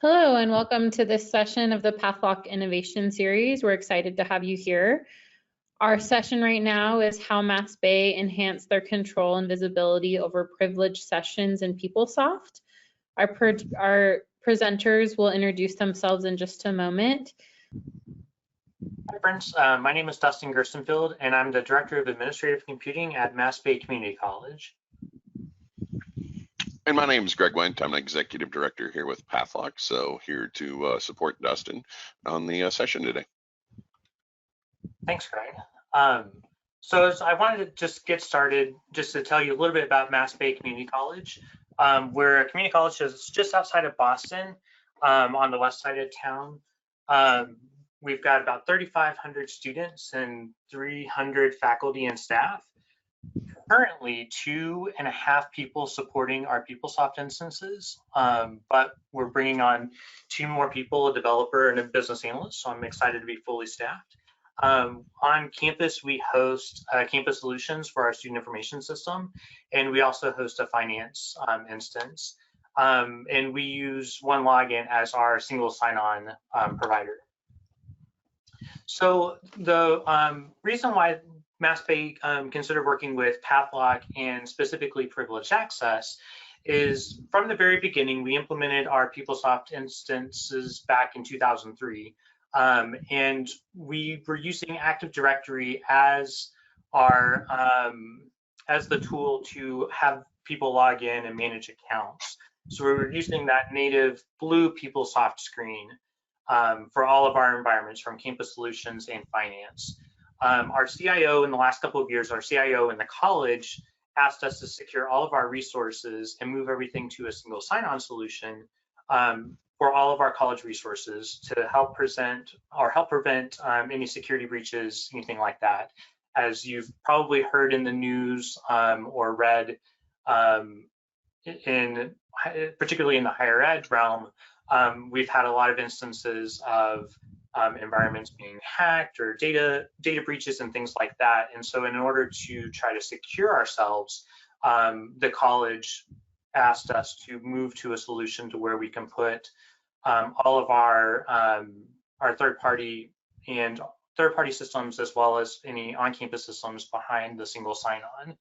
Hello and welcome to this session of the PathLock Innovation Series. We're excited to have you here. Our session right now is how MassBay enhanced their control and visibility over privileged sessions in PeopleSoft. Our presenters will introduce themselves in just a moment. Hi friends, my name is Dustin Gerstenfield and I'm the Director of Administrative Computing at MassBay Community College. And my name is Greg Wendt. I'm an Executive Director here with PathLock, so here to support Dustin on the session today. Thanks, Greg. So I wanted to just get started just to tell you a little bit about MassBay Community College. We're a community college that's just outside of Boston, on the west side of town. We've got about 3,500 students and 300 faculty and staff. Currently 2.5 people supporting our PeopleSoft instances, but we're bringing on 2 more people, a developer and a business analyst, so I'm excited to be fully staffed. On campus, we host campus solutions for our student information system, and we also host a finance instance. And we use OneLogin as our single sign-on provider. So the reason why MassBay considered working with PathLock and specifically privileged access is from the very beginning, we implemented our PeopleSoft instances back in 2003. And we were using Active Directory as our as the tool to have people log in and manage accounts. So we were using that native blue PeopleSoft screen for all of our environments from campus solutions and finance. Our CIO in the last couple of years, our CIO in the college asked us to secure all of our resources and move everything to a single sign-on solution for all of our college resources to help prevent any security breaches, anything like that. As you've probably heard in the news or read, particularly in the higher ed realm, we've had a lot of instances of environments being hacked or data breaches and things like that. And so in order to try to secure ourselves, the college asked us to move to a solution to where we can put all of our third-party systems as well as any on-campus systems behind the single sign-on.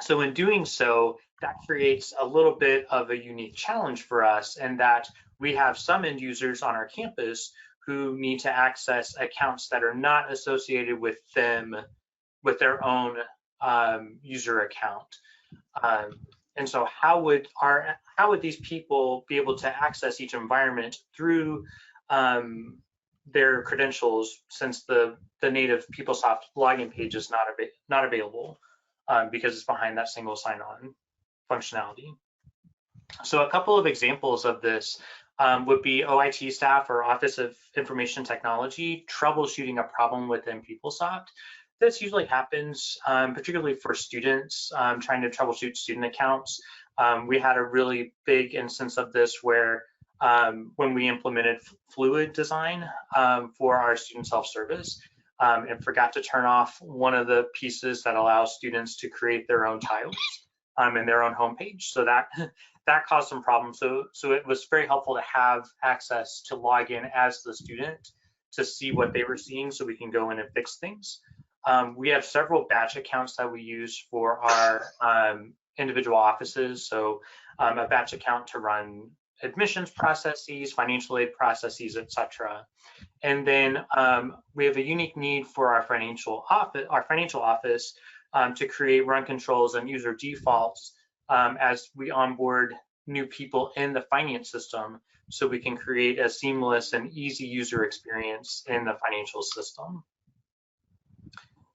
So in doing so, that creates a little bit of a unique challenge for us, in that we have some end users on our campus who need to access accounts that are not associated with them, with their own user account. And so how would these people be able to access each environment through their credentials, since the native PeopleSoft login page is not available because it's behind that single sign-on functionality? So a couple of examples of this would be OIT staff or Office of Information Technology troubleshooting a problem within PeopleSoft. This usually happens particularly for students trying to troubleshoot student accounts. We had a really big instance of this where when we implemented Fluid Design for our student self-service and forgot to turn off one of the pieces that allows students to create their own tiles in their own homepage. So that caused some problems. So it was very helpful to have access to log in as the student to see what they were seeing, so we can go in and fix things. We have several batch accounts that we use for our individual offices. So a batch account to run admissions processes, financial aid processes, etc. And then we have a unique need for our financial office to create run controls and user defaults as we onboard new people in the finance system, so we can create a seamless and easy user experience in the financial system.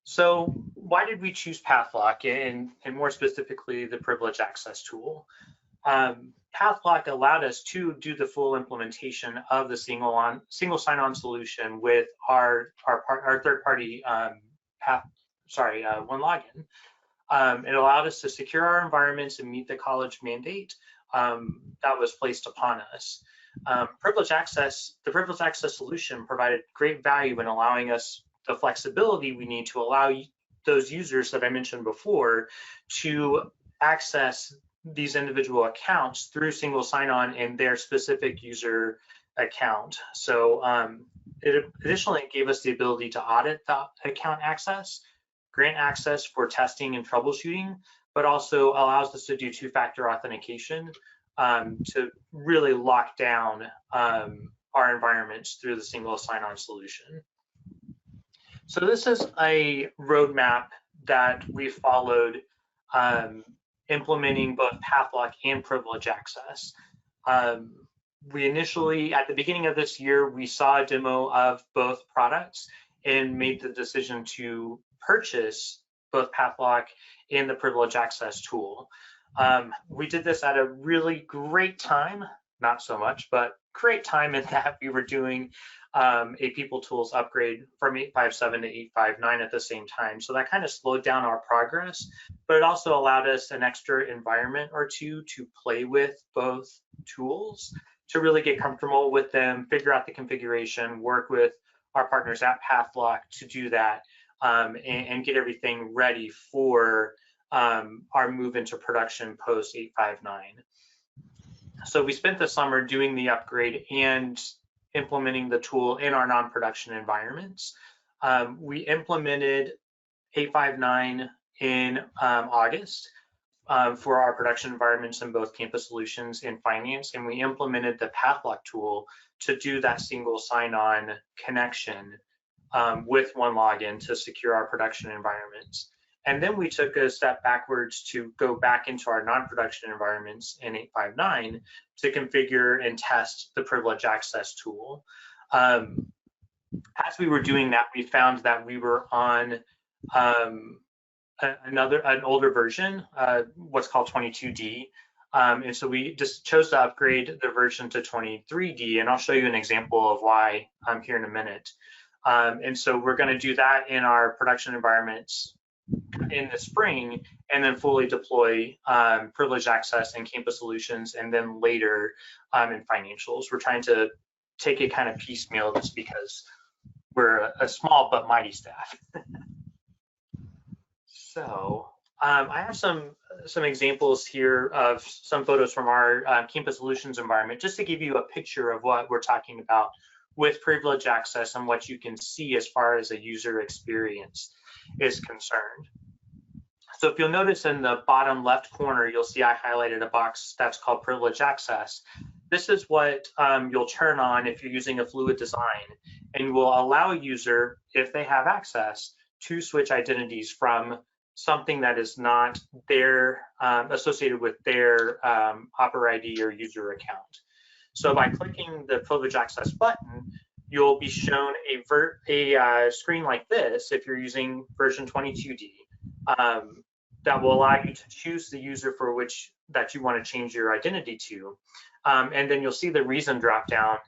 So why did we choose PathLock and more specifically the privileged access tool? PathLock allowed us to do the full implementation of the single sign-on solution with our third-party OneLogin. It allowed us to secure our environments and meet the college mandate that was placed upon us. The privileged access solution provided great value in allowing us the flexibility we need to allow those users that I mentioned before to access these individual accounts through single sign-on in their specific user account. So it additionally gave us the ability to audit the account access, grant access for testing and troubleshooting, but also allows us to do two-factor authentication to really lock down our environments through the single sign-on solution. So this is a roadmap that we followed implementing both PathLock and privilege access. We initially, at the beginning of this year, we saw a demo of both products and made the decision to purchase both PathLock and the privilege access tool. We did this at a really great time, not so much, but great time in that we were doing a PeopleTools upgrade from 8.5.7 to 8.5.9 at the same time. So that kind of slowed down our progress, but it also allowed us an extra environment or two to play with both tools, to really get comfortable with them, figure out the configuration, work with our partners at PathLock to do that, and get everything ready for our move into production post 8.5.9. So we spent the summer doing the upgrade and implementing the tool in our non-production environments. We implemented 8.5.9 in August for our production environments in both Campus Solutions and Finance, and we implemented the PathLock tool to do that single sign-on connection with one login to secure our production environments. And then we took a step backwards to go back into our non-production environments in 8.5.9 to configure and test the privilege access tool. As we were doing that, we found that we were on an older version, what's called 22D. And so we just chose to upgrade the version to 23D, and I'll show you an example of why here in a minute. And so we're going to do that in our production environments in the spring, and then fully deploy privilege access and Campus Solutions, and then later in financials. We're trying to take it kind of piecemeal just because we're a small but mighty staff. So I have some examples here of some photos from our Campus Solutions environment, just to give you a picture of what we're talking about with privilege access and what you can see as far as a user experience is concerned. So if you'll notice in the bottom left corner, you'll see I highlighted a box that's called privilege access. This is what you'll turn on if you're using a fluid design, and will allow a user, if they have access, to switch identities from something that is not their associated with their Opera ID or user account. So by clicking the privilege access button, you'll be shown a screen like this if you're using version 22D that will allow you to choose the user for which that you want to change your identity to. And then you'll see the reason drop down.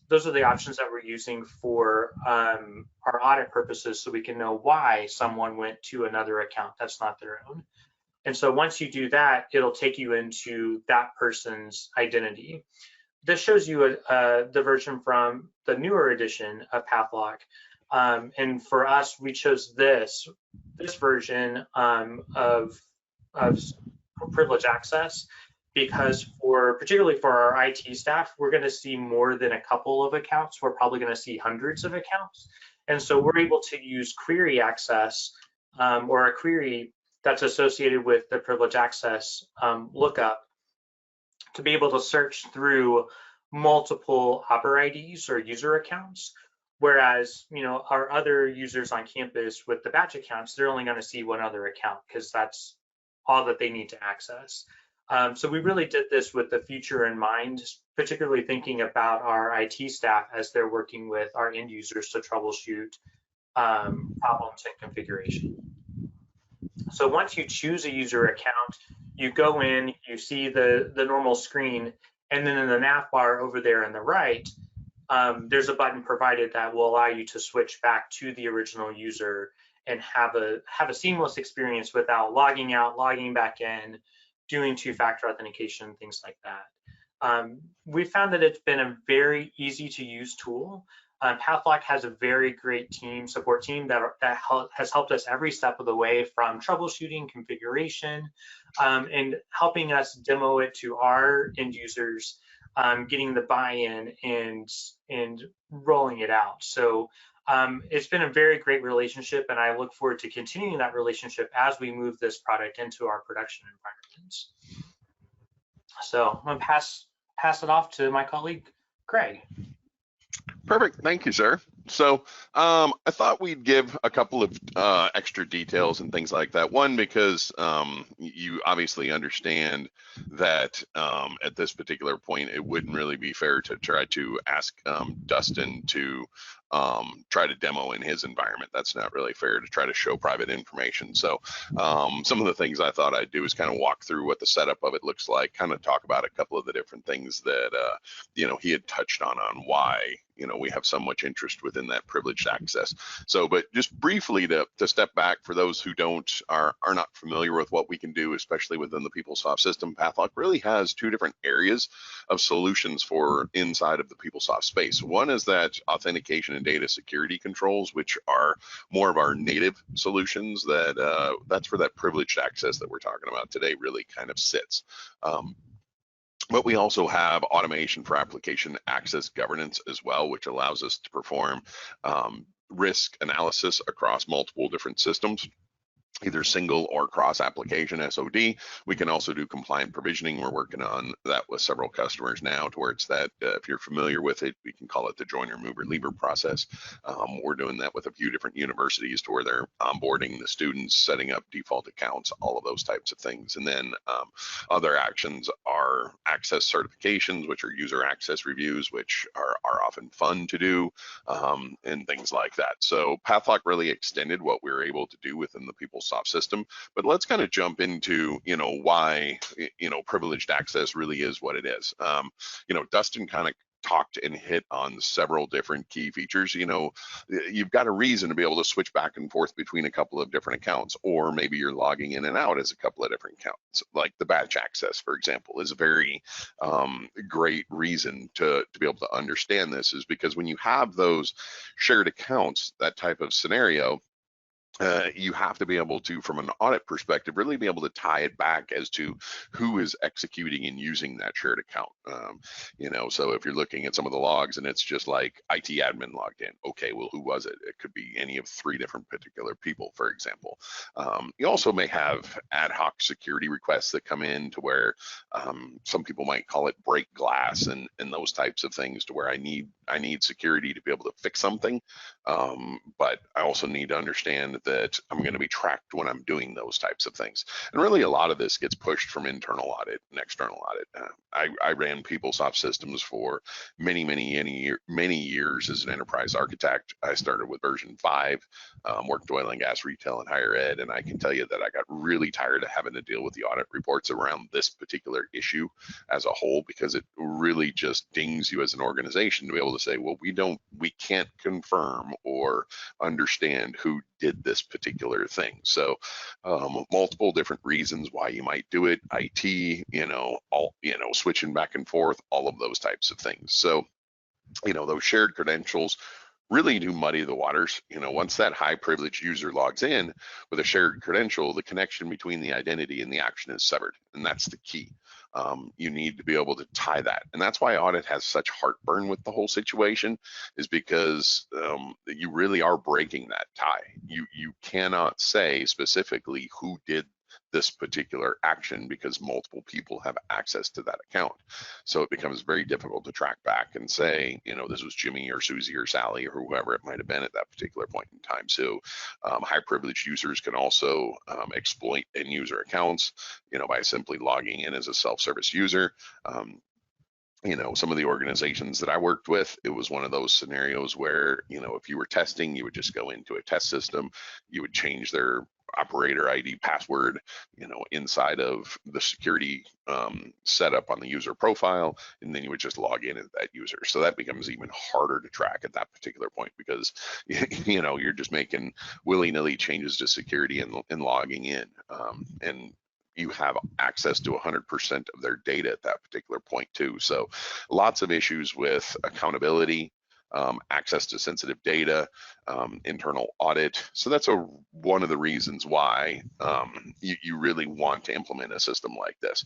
Those are the options that we're using for our audit purposes, so we can know why someone went to another account that's not their own. And so once you do that, it'll take you into that person's identity. This shows you the version from the newer edition of PathLock. And for us, we chose this version of privilege access, because particularly for our IT staff, we're going to see more than a couple of accounts. We're probably going to see hundreds of accounts. And so we're able to use query access or a query that's associated with the privilege access lookup to be able to search through multiple Opera IDs or user accounts. Whereas, our other users on campus with the batch accounts, they're only going to see one other account because that's all that they need to access. So we really did this with the future in mind, particularly thinking about our IT staff as they're working with our end users to troubleshoot problems and configuration. So once you choose a user account, you go in, you see the normal screen, and then in the nav bar over there on the right, there's a button provided that will allow you to switch back to the original user and have a seamless experience without logging out, logging back in, doing two-factor authentication, things like that. We found that it's been a very easy to use tool. Pathlock has a very great support team that has helped us every step of the way, from troubleshooting, configuration, and helping us demo it to our end users, getting the buy-in and rolling it out. So it's been a very great relationship, and I look forward to continuing that relationship as we move this product into our production environments. So I'm gonna pass it off to my colleague, Greg. Perfect. Thank you, sir. So I thought we'd give a couple of extra details and things like that. One, because you obviously understand that at this particular point, it wouldn't really be fair to try to ask Dustin to try to demo in his environment. That's not really fair to try to show private information. So some of the things I thought I'd do is kind of walk through what the setup of it looks like, kind of talk about a couple of the different things that he had touched on why we have so much interest within that privileged access. So, but just briefly to step back for those who are not familiar with what we can do, especially within the PeopleSoft system, Pathlock really has two different areas of solutions for inside of the PeopleSoft space. One is that authentication and data security controls, which are more of our native solutions. That's where that privileged access that we're talking about today really kind of sits. But we also have automation for application access governance as well, which allows us to perform risk analysis across multiple different systems, either single or cross application SOD. We can also do compliant provisioning. We're working on that with several customers now, to where it's that if you're familiar with it, we can call it the joiner, mover, leaver process. We're doing that with a few different universities, to where they're onboarding the students, setting up default accounts, all of those types of things. And then other actions are access certifications, which are user access reviews, which are often fun to do, and things like that. So Pathlock really extended what we were able to do within the PeopleSoft system. But let's kind of jump into why privileged access really is what it is. Dustin kind of talked and hit on several different key features. You've got a reason to be able to switch back and forth between a couple of different accounts, or maybe you're logging in and out as a couple of different accounts. Like the batch access, for example, is a very great reason to be able to understand this, is because when you have those shared accounts, that type of scenario, you have to be able to, from an audit perspective, really be able to tie it back as to who is executing and using that shared account. So if you're looking at some of the logs and it's just like IT admin logged in, okay, well, who was it? It could be any of 3 different particular people, for example. You also may have ad hoc security requests that come in, to where some people might call it break glass and those types of things, to where I need security to be able to fix something, but I also need to understand that I'm going to be tracked when I'm doing those types of things. And really, a lot of this gets pushed from internal audit and external audit. I ran PeopleSoft systems for many years as an enterprise architect. I started with version 5, worked oil and gas, retail, and higher ed, and I can tell you that I got really tired of having to deal with the audit reports around this particular issue as a whole, because it really just dings you as an organization to be able to say, well, we can't confirm or understand who did this particular thing. So multiple different reasons why you might do it, IT, switching back and forth, all of those types of things. So those shared credentials really do muddy the waters. Once that high privileged user logs in with a shared credential, the connection between the identity and the action is severed, and that's the key. You need to be able to tie that, and that's why audit has such heartburn with the whole situation, is because you really are breaking that tie. You cannot say specifically who did this particular action, because multiple people have access to that account. So it becomes very difficult to track back and say, this was Jimmy or Susie or Sally or whoever it might have been at that particular point in time. So high privileged users can also exploit end user accounts, by simply logging in as a self-service user. Some of the organizations that I worked with, it was one of those scenarios where, if you were testing, you would just go into a test system, you would change their operator ID password, inside of the security setup on the user profile, and then you would just log in as that user. So that becomes even harder to track at that particular point, because you're just making willy-nilly changes to security and logging in, and you have access to 100% of their data at that particular point too. So lots of issues with accountability, access to sensitive data, internal audit. So that's one of the reasons why you really want to implement a system like this.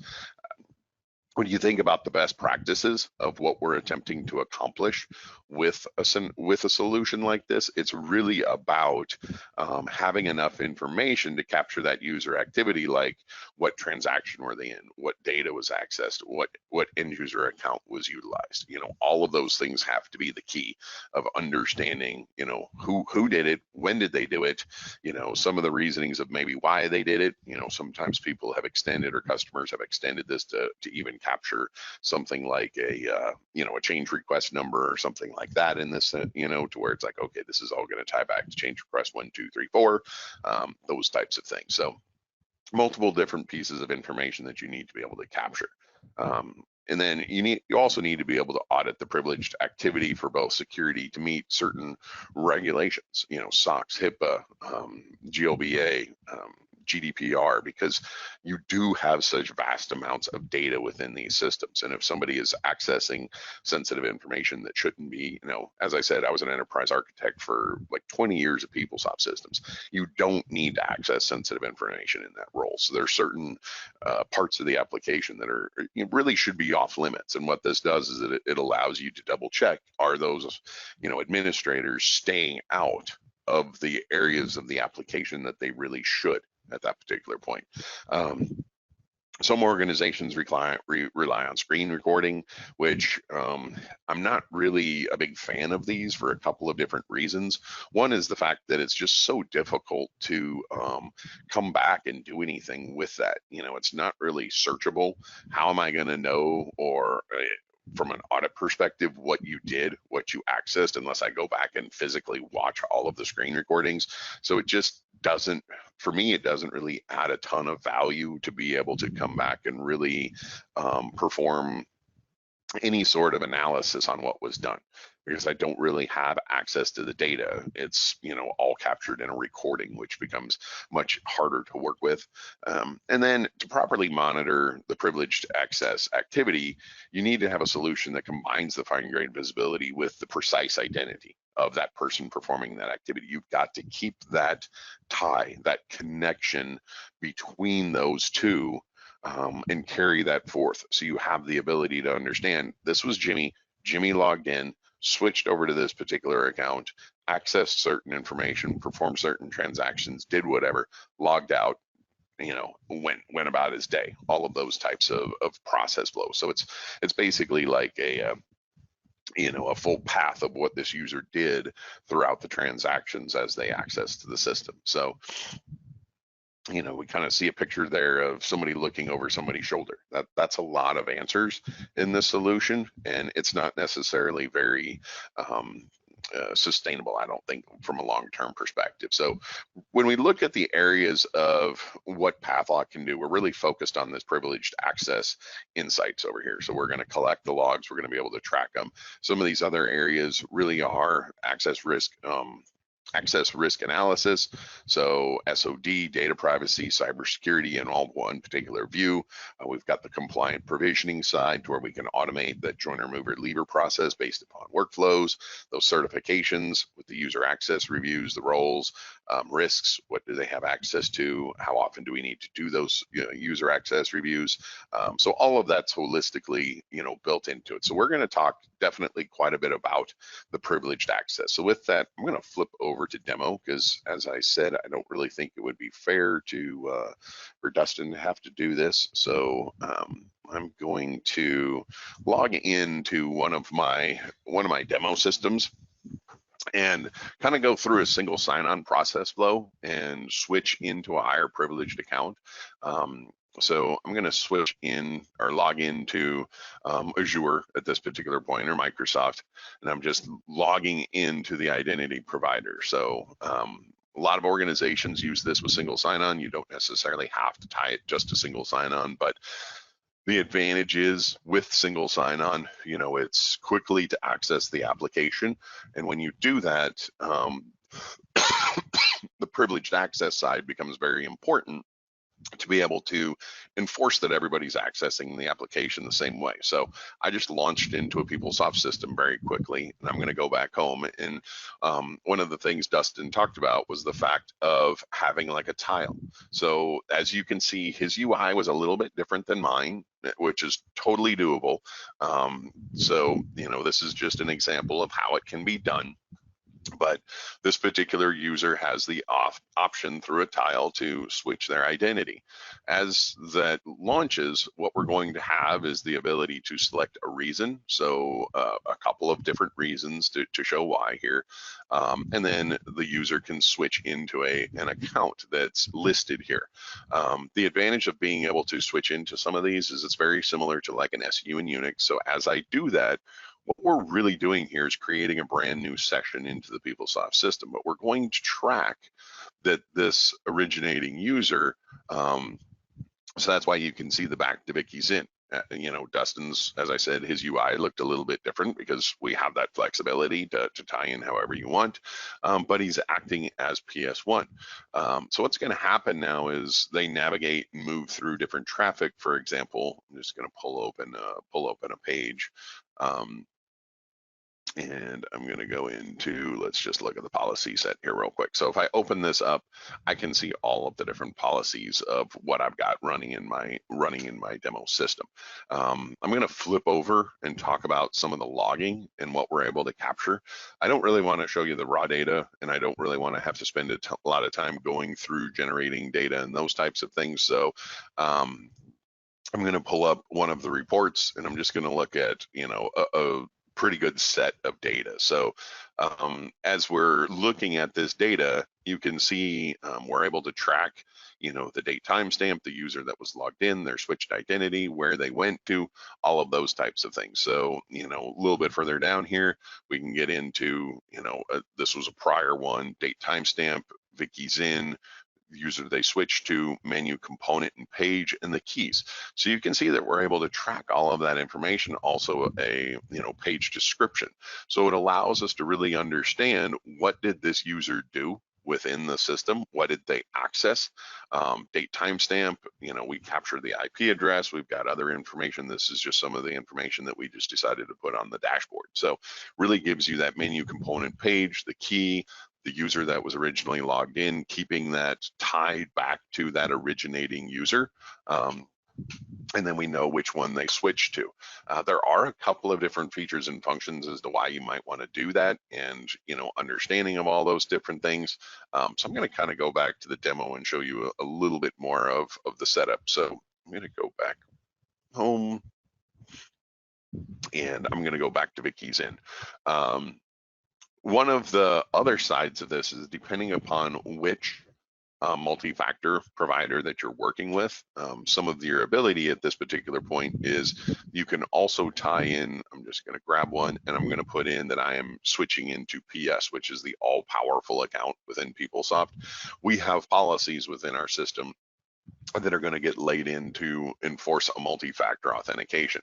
When you think about the best practices of what we're attempting to accomplish with a solution like this, it's really about having enough information to capture that user activity, like what transaction were they in, what data was accessed, what end user account was utilized. All of those things have to be the key of understanding, who did it, when did they do it, some of the reasonings of maybe why they did it. Sometimes people have extended, or customers have extended this to even capture something like a change request number or something like that in this, to where it's like, okay, this is all going to tie back to change request 1, 2, 3, 4, those types of things. So multiple different pieces of information that you need to be able to capture. And then you also need to be able to audit the privileged activity for both security to meet certain regulations, SOX, HIPAA, GLBA, GDPR, because you do have such vast amounts of data within these systems. And if somebody is accessing sensitive information that shouldn't be, as I said, I was an enterprise architect for like 20 years of PeopleSoft systems. You don't need to access sensitive information in that role. So there's certain parts of the application that really should be off limits. And what this does is it allows you to double check, are those, administrators staying out of the areas of the application that they really should at that particular point. Some organizations rely on screen recording, which I'm not really a big fan of these for a couple of different reasons. One is the fact that it's just so difficult to come back and do anything with that. It's not really searchable. How am I going to know, or from an audit perspective, what you did, what you accessed, unless I go back and physically watch all of the screen recordings? So it just doesn't, for me, it doesn't really add a ton of value to be able to come back and really perform any sort of analysis on what was done, because I don't really have access to the data. It's, all captured in a recording, which becomes much harder to work with. And then to properly monitor the privileged access activity, you need to have a solution that combines the fine-grained visibility with the precise identity of that person performing that activity. You've got to keep that tie, that connection between those two, and carry that forth. So you have the ability to understand, this was Jimmy logged in, switched over to this particular account, accessed certain information, performed certain transactions, did whatever, logged out, went about his day, all of those types of process flow. So it's basically like a full path of what this user did throughout the transactions as they access to the system. So we kind of see a picture there of somebody looking over somebody's shoulder. That's a lot of answers in this solution, and it's not necessarily very sustainable, I don't think, from a long-term perspective. So when we look at the areas of what PathLock can do, we're really focused on this privileged access insights over here. So we're going to collect the logs, we're going to be able to track them. Some of these other areas really are access risk analysis, so SOD, data privacy, cybersecurity in all one particular view. We've got the compliant provisioning side, to where we can automate the joiner, mover, leaver process based upon workflows, those certifications with the user access reviews, the roles, risks, what do they have access to, how often do we need to do those user access reviews. So all of that's holistically built into it. So we're going to talk definitely quite a bit about the privileged access. So with that, I'm going to flip over to demo, because as I said, I don't really think it would be fair to for Dustin to have to do this. So I'm going to log into one of my demo systems and kind of go through a single sign-on process flow and switch into a higher privileged account. So I'm going to switch in, or log into Azure at this particular point, or Microsoft, and I'm just logging into the identity provider. So a lot of organizations use this with single sign-on. You don't necessarily have to tie it just to single sign-on, but the advantage is with single sign-on, it's quickly to access the application. And when you do that, the privileged access side becomes very important, to be able to enforce that everybody's accessing the application the same way. So I just launched into a PeopleSoft system very quickly, and I'm going to go back home. And one of the things Dustin talked about was the fact of having like a tile. So as you can see, his UI was a little bit different than mine, which is totally doable. So, you know, this is just an example of how it can be done. But this particular user has the option through a tile to switch their identity. As that launches, what we're going to have is the ability to select a reason. So a couple of different reasons to show why here. And then the user can switch into an account that's listed here. The advantage of being able to switch into some of these is it's very similar to like an SU in Unix. So as I do that, what we're really doing here is creating a brand new session into the PeopleSoft system, but we're going to track that this originating user. So that's why you can see the back to Vicky's in. You know, Dustin's, as I said, his UI looked a little bit different because we have that flexibility to tie in however you want, but he's acting as PS1. So what's going to happen now is they navigate and move through different traffic. For example, I'm just going to pull open a page. And I'm going to go into, let's just look at the policy set here real quick. So if I open this up, I can see all of the different policies of what I've got running in my demo system. I'm going to flip over and talk about some of the logging and what we're able to capture. I don't really want to show you the raw data, and I don't really want to have to spend a lot of time going through generating data and those types of things. So I'm going to pull up one of the reports, and I'm just going to look at, you know, a pretty good set of data. So as we're looking at this data, you can see we're able to track, you know, the date timestamp, the user that was logged in, their switched identity, where they went to, all of those types of things. So, you know, a little bit further down here, we can get into, you know, this was a prior one, date timestamp, Vicky's in, user they switch to, menu component and page, and the keys. So you can see that we're able to track all of that information, also a, you know, page description. So it allows us to really understand what did this user do within the system, what did they access, date timestamp, you know, we capture the IP address, we've got other information. This is just some of the information that we just decided to put on the dashboard. So really gives you that menu component page, the key, the user that was originally logged in, keeping that tied back to that originating user. And then we know which one they switch to. There are a couple of different features and functions as to why you might want to do that, and, you know, understanding of all those different things. So I'm going to kind of go back to the demo and show you a little bit more of the setup. So I'm going to go back home, and I'm going to go back to Vicky's in. One of the other sides of this is depending upon which multi-factor provider that you're working with. Some of your ability at this particular point is you can also tie in, I'm just going to grab one and I'm going to put in that I am switching into PS, which is the all-powerful account within PeopleSoft. We have policies within our system that are going to get laid in to enforce a multi-factor authentication.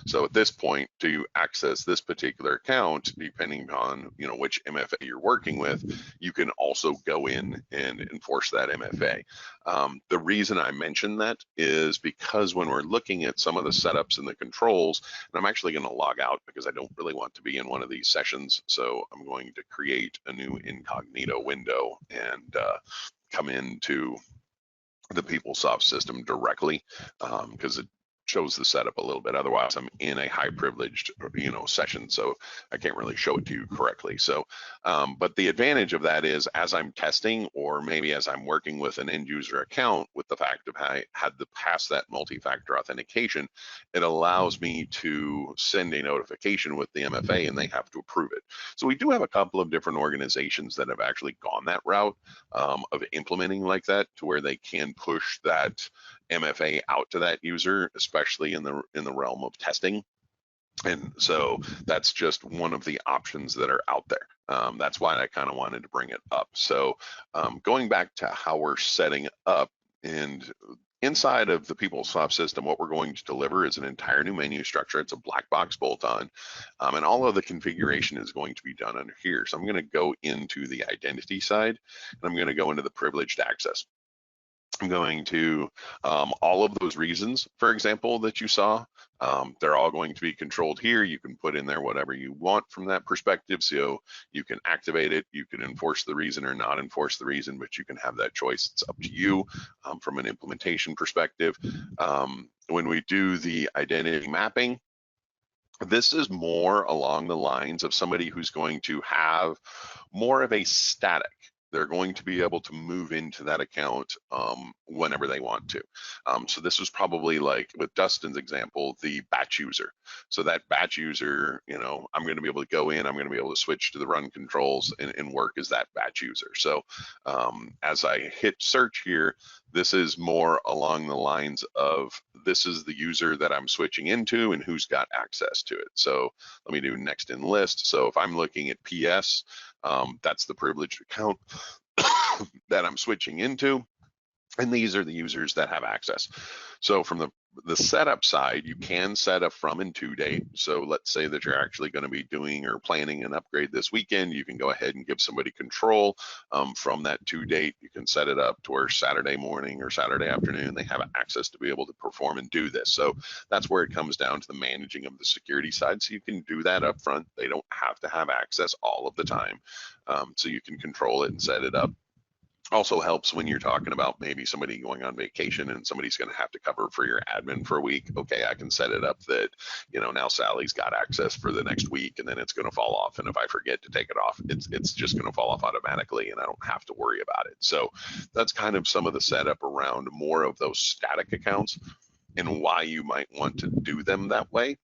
So at this point, to access this particular account, depending on, you know, which MFA you're working with, you can also go in and enforce that MFA. The reason I mention that is because when we're looking at some of the setups and the controls, and I'm actually going to log out because I don't really want to be in one of these sessions. So I'm going to create a new incognito window and come into the PeopleSoft system directly, because it shows the setup a little bit. Otherwise, I'm in a high privileged, you know, session, so I can't really show it to you correctly. So, but the advantage of that is as I'm testing, or maybe as I'm working with an end user account, with the fact of I had to pass that multi-factor authentication, it allows me to send a notification with the MFA and they have to approve it. So we do have a couple of different organizations that have actually gone that route of implementing like that, to where they can push that MFA out to that user, especially in the realm of testing. And so that's just one of the options that are out there. That's why I kind of wanted to bring it up. So going back to how we're setting up, and inside of the PeopleSoft system, what we're going to deliver is an entire new menu structure. It's a black box bolt-on, and all of the configuration is going to be done under here. So I'm going to go into the identity side, and I'm going to go into the privileged access. I'm going to all of those reasons, for example, that you saw, they're all going to be controlled here. You can put in there whatever you want from that perspective. So you can activate it, you can enforce the reason or not enforce the reason, but you can have that choice. It's up to you from an implementation perspective. When we do the identity mapping, this is more along the lines of somebody who's going to have more of a static. They're going to be able to move into that account whenever they want to. So this was probably like with Dustin's example, the batch user. So that batch user, you know, I'm going to be able to go in, I'm going to be able to switch to the run controls and work as that batch user. So as I hit search here, this is more along the lines of this is the user that I'm switching into and who's got access to it. So let me do next in list. So if I'm looking at PS, that's the privileged account that I'm switching into. And these are the users that have access. So from the setup side, you can set a from and to date. So let's say that you're actually going to be doing or planning an upgrade this weekend. You can go ahead and give somebody control from that to date. You can set it up to where Saturday morning or Saturday afternoon, they have access to be able to perform and do this. So that's where it comes down to the managing of the security side. So you can do that up front. They don't have to have access all of the time. So you can control it and set it up. Also helps when you're talking about maybe somebody going on vacation and somebody's going to have to cover for your admin for a week. Okay, I can set it up that, you know, now Sally's got access for the next week and then it's going to fall off. And if I forget to take it off, it's just going to fall off automatically and I don't have to worry about it. So that's kind of some of the setup around more of those static accounts and why you might want to do them that way.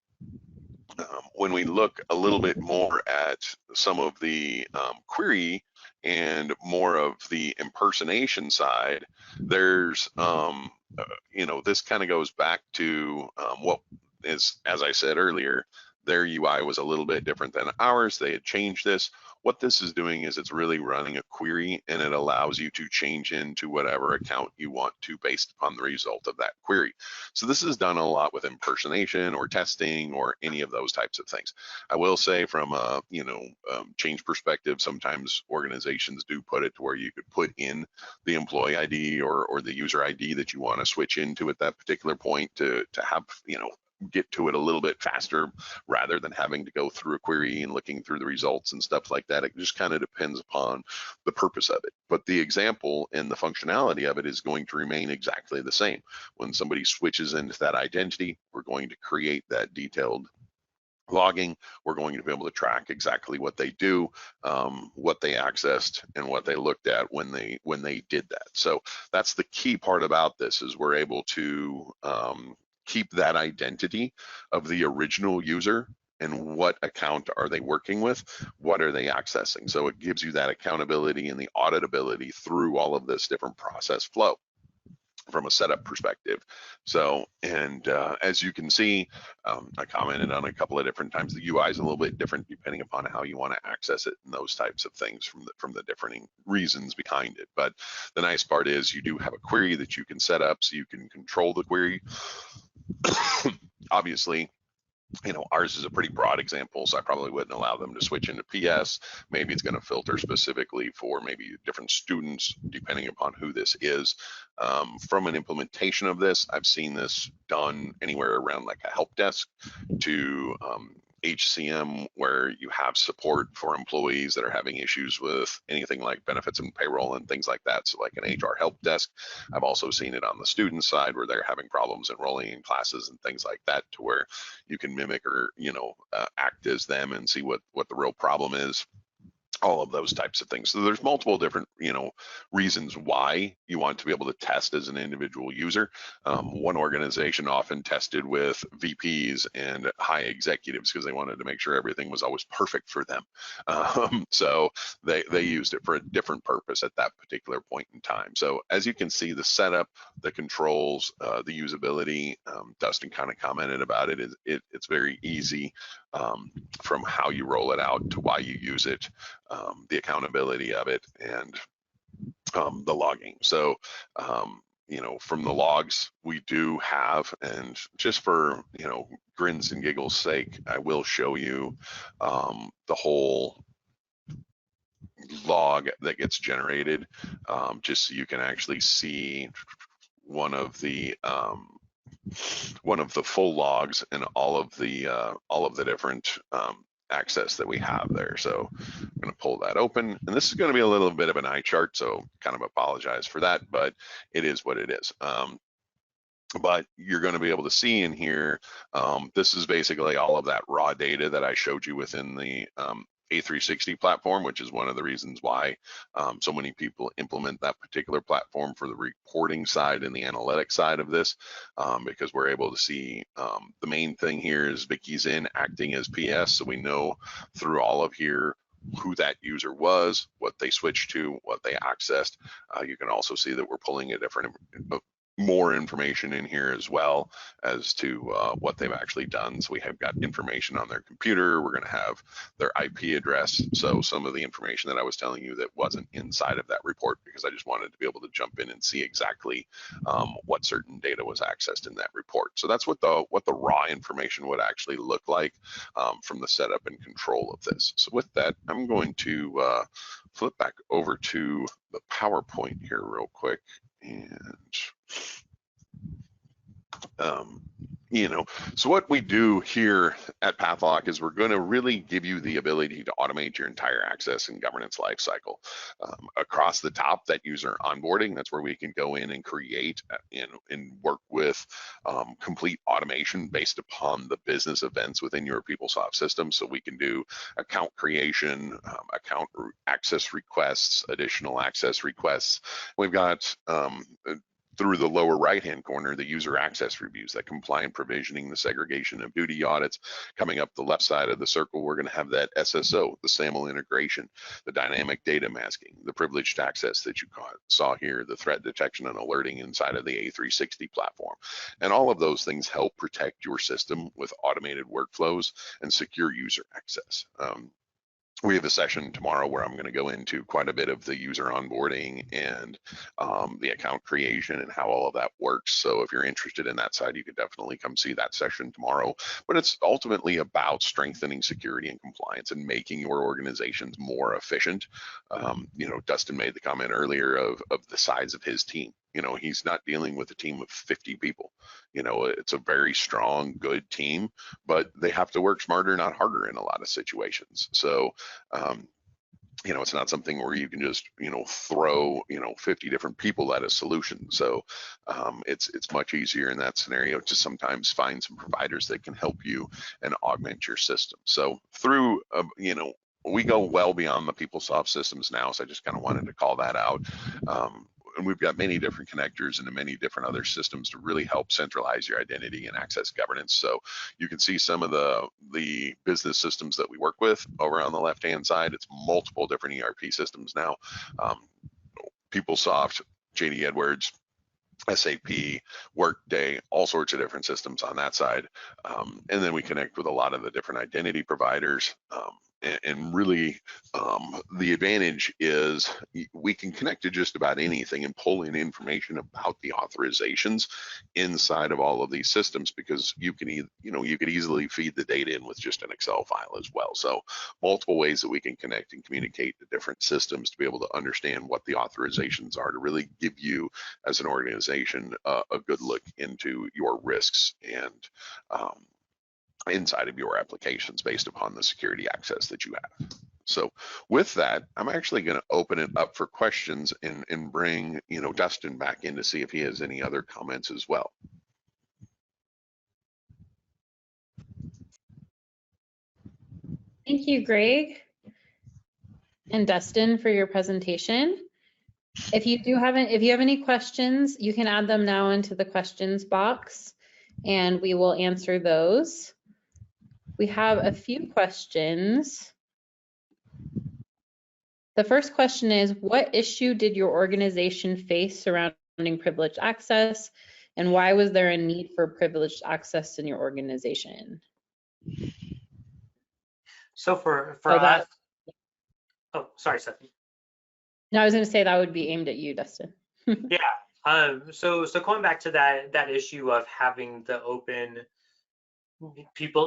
When we look a little bit more at some of the query and more of the impersonation side, there's, you know, this kind of goes back to what is, as I said earlier, their UI was a little bit different than ours. They had changed this. What this is doing is it's really running a query and it allows you to change into whatever account you want to based upon the result of that query. So this is done a lot with impersonation or testing or any of those types of things. I will say from a, you know, change perspective, sometimes organizations do put it to where you could put in the employee ID or the user ID that you want to switch into at that particular point to have, you know, get to it a little bit faster rather than having to go through a query and looking through the results and stuff like that. It just kind of depends upon the purpose of it. But the example and the functionality of it is going to remain exactly the same. When somebody switches into that identity, we're going to create that detailed logging. We're going to be able to track exactly what they do, what they accessed, and what they looked at when they did that. So that's the key part about this is we're able to keep that identity of the original user and what account are they working with, what are they accessing. So it gives you that accountability and the auditability through all of this different process flow from a setup perspective. So, and as you can see, I commented on a couple of different times, the UI is a little bit different depending upon how you want to access it and those types of things from the different reasons behind it. But the nice part is you do have a query that you can set up so you can control the query. Obviously, you know, ours is a pretty broad example, so I probably wouldn't allow them to switch into PS. Maybe it's going to filter specifically for maybe different students, depending upon who this is. From an implementation of this, I've seen this done anywhere around like a help desk to HCM, where you have support for employees that are having issues with anything like benefits and payroll and things like that. So like an HR help desk. I've also seen it on the student side where they're having problems enrolling in classes and things like that, to where you can mimic or, you know, act as them and see what the real problem is. All of those types of things. So there's multiple different, you know, reasons why you want to be able to test as an individual user. One organization often tested with VPs and high executives because they wanted to make sure everything was always perfect for them. So they used it for a different purpose at that particular point in time. So as you can see, the setup, the controls, the usability, Dustin kind of commented about it. It's very easy from how you roll it out to why you use it. The accountability of it and the logging. So, you know, from the logs we do have, and just for, you know, grins and giggles sake, I will show you the whole log that gets generated, just so you can actually see one of the full logs and all of the different access that we have there. So I'm going to pull that open, and this is going to be a little bit of an eye chart, so kind of apologize for that, but it is what it is. But you're going to be able to see in here, this is basically all of that raw data that I showed you within the A360 platform, which is one of the reasons why so many people implement that particular platform for the reporting side and the analytics side of this, because we're able to see the main thing here is Vicky's in acting as PS, so we know through all of here who that user was, what they switched to, what they accessed. You can also see that we're pulling a different more information in here as well as to what they've actually done. So we have got information on their computer. We're going to have their IP address. So some of the information that I was telling you that wasn't inside of that report, because I just wanted to be able to jump in and see exactly what certain data was accessed in that report. So that's what the raw information would actually look like from the setup and control of this. So with that, I'm going to flip back over to the PowerPoint here real quick. And so what we do here at Pathlock is we're going to really give you the ability to automate your entire access and governance lifecycle. Across the top, that user onboarding, that's where we can go in and create and work with complete automation based upon the business events within your PeopleSoft system. So we can do account creation, account access requests, additional access requests. We've got through the lower right-hand corner, the user access reviews, that compliant provisioning, the segregation of duty audits. Coming up the left side of the circle, we're going to have that SSO, the SAML integration, the dynamic data masking, the privileged access that you saw here, the threat detection and alerting inside of the A360 platform. And all of those things help protect your system with automated workflows and secure user access. We have a session tomorrow where I'm going to go into quite a bit of the user onboarding and the account creation and how all of that works. So if you're interested in that side, you could definitely come see that session tomorrow. But it's ultimately about strengthening security and compliance and making your organizations more efficient. Dustin made the comment earlier of the size of his team. He's not dealing with a team of 50 people. It's a very strong, good team, but they have to work smarter, not harder in a lot of situations. So, it's not something where you can just, throw, 50 different people at a solution. So it's much easier in that scenario to sometimes find some providers that can help you and augment your system. So through, we go well beyond the PeopleSoft systems now. So I just kind of wanted to call that out. And we've got many different connectors into many different other systems to really help centralize your identity and access governance. So you can see some of the business systems that we work with over on the left-hand side. It's multiple different ERP systems now. PeopleSoft, JD Edwards, SAP, Workday, all sorts of different systems on that side. And then we connect with a lot of the different identity providers. And really, the advantage is we can connect to just about anything and pull in information about the authorizations inside of all of these systems, because you can you could easily feed the data in with just an Excel file as well. So multiple ways that we can connect and communicate to different systems to be able to understand what the authorizations are, to really give you as an organization a good look into your risks and inside of your applications based upon the security access that you have. So with that, I'm actually going to open it up for questions and bring Dustin back in to see if he has any other comments as well. Thank you, Greg and Dustin, for your presentation. If you have any questions, you can add them now into the questions box and we will answer those. We have a few questions. The first question is, what issue did your organization face surrounding privileged access, and why was there a need for privileged access in your organization? So for us, oh, sorry, Stephanie. No, I was going to say that would be aimed at you, Dustin. Yeah. So going back to that issue of having the open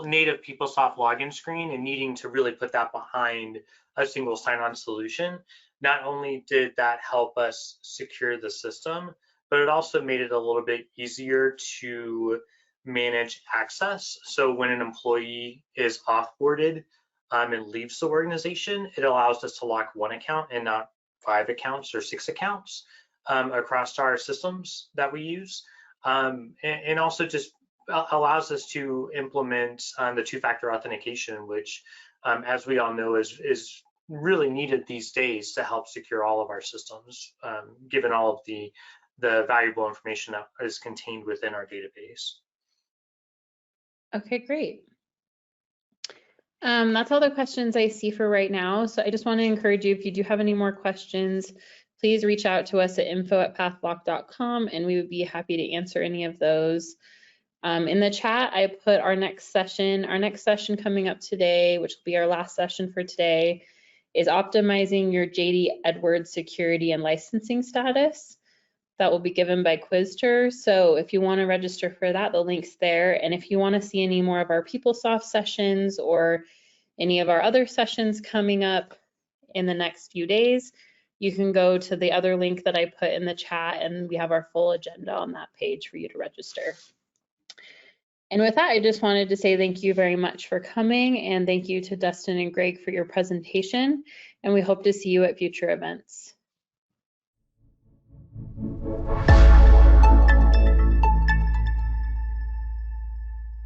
native PeopleSoft login screen and needing to really put that behind a single sign-on solution, not only did that help us secure the system, but it also made it a little bit easier to manage access. So when an employee is offboarded and leaves the organization, it allows us to lock one account and not 5 accounts or 6 accounts across our systems that we use. And also just allows us to implement the 2-factor authentication, which as we all know is really needed these days to help secure all of our systems, given all of the valuable information that is contained within our database. Okay, great. That's all the questions I see for right now. So I just want to encourage you, if you do have any more questions, please reach out to us at info@pathlock.com and we would be happy to answer any of those. In the chat, I put our next session coming up today, which will be our last session for today, is optimizing your JD Edwards security and licensing status. That will be given by Quizter. So if you want to register for that, the link's there. And if you want to see any more of our PeopleSoft sessions or any of our other sessions coming up in the next few days, you can go to the other link that I put in the chat, and we have our full agenda on that page for you to register. And with that, I just wanted to say thank you very much for coming, and thank you to Dustin and Greg for your presentation, and we hope to see you at future events.